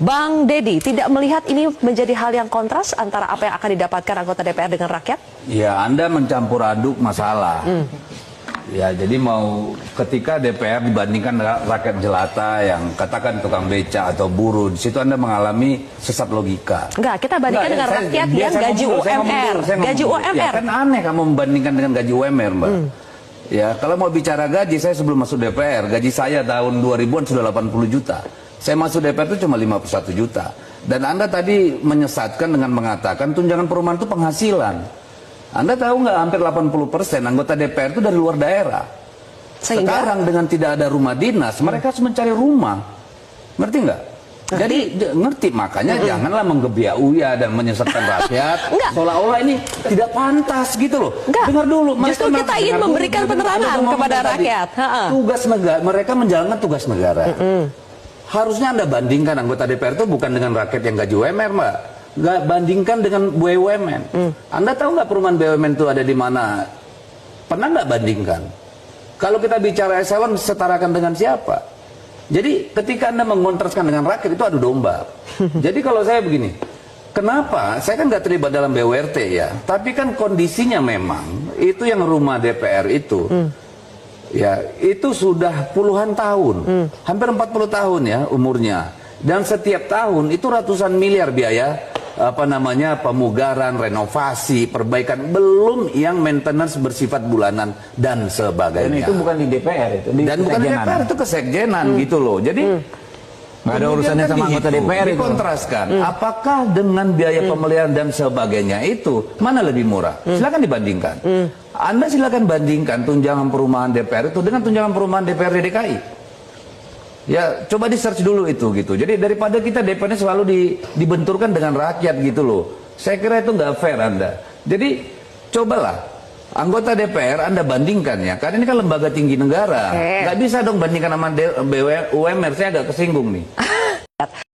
Bang Deddy tidak melihat ini menjadi hal yang kontras antara apa yang akan didapatkan anggota DPR dengan rakyat? Ya, Anda mencampur aduk masalah. Ya, jadi mau ketika DPR dibandingkan rakyat jelata yang katakan tukang beca atau buruh, di situ Anda mengalami sesat logika. Enggak, kita bandingkan dengan rakyat yang gaji UMR. Gaji UMR. Ya, kan aneh kamu membandingkan dengan gaji UMR, Mbak. Ya, kalau mau bicara gaji, saya sebelum masuk DPR, gaji saya tahun 2000-an sudah 80 juta. Saya masuk DPR itu cuma 51 juta. Dan Anda tadi menyesatkan dengan mengatakan tunjangan perumahan itu penghasilan. Anda tahu nggak hampir 80% anggota DPR itu dari luar daerah. Sekarang dengan tidak ada rumah dinas, mereka harus mencari rumah. Ngerti nggak? Jadi ngerti, makanya janganlah menggebiak-uya dan menyesatkan rakyat. Seolah-olah ini tidak pantas gitu loh. Dengar dulu. Justru kita ingin memberikan penerangan kepada rakyat. Tugas negara, mereka menjalankan tugas negara. Harusnya Anda bandingkan anggota DPR itu bukan dengan rakyat yang gaji UMR, Mbak. Nggak bandingkan dengan BUMN. Anda tahu nggak perumahan BUMN itu ada di mana? Pernah nggak bandingkan? Kalau kita bicara eselon, setarakan dengan siapa? Jadi ketika Anda mengontraskan dengan rakyat itu adu domba. Jadi kalau saya begini, kenapa? Saya kan nggak terlibat dalam BURT ya. Tapi kan kondisinya memang itu yang rumah DPR itu. Ya, itu sudah puluhan tahun, hampir 40 tahun ya umurnya. Dan setiap tahun itu ratusan miliar biaya pemugaran, renovasi, perbaikan, belum yang maintenance bersifat bulanan dan sebagainya. Dan itu bukan di DPR itu, di dan bukan di DPR, itu kesekjenan gitu loh. Jadi nggak ada urusannya sama anggota DPR itu. Dikontraskan, apakah dengan biaya pemeliharaan dan sebagainya itu mana lebih murah? Silakan dibandingkan. Anda silakan bandingkan tunjangan perumahan DPR itu dengan tunjangan perumahan DPRD DKI. Ya, coba di search dulu itu gitu. Jadi daripada kita DPR-nya selalu dibenturkan dengan rakyat gitu loh. Saya kira itu nggak fair Anda. Jadi cobalah anggota DPR Anda bandingkan ya. Karena ini kan lembaga tinggi negara. Nggak bisa dong bandingkan sama UMR. Saya agak kesinggung nih.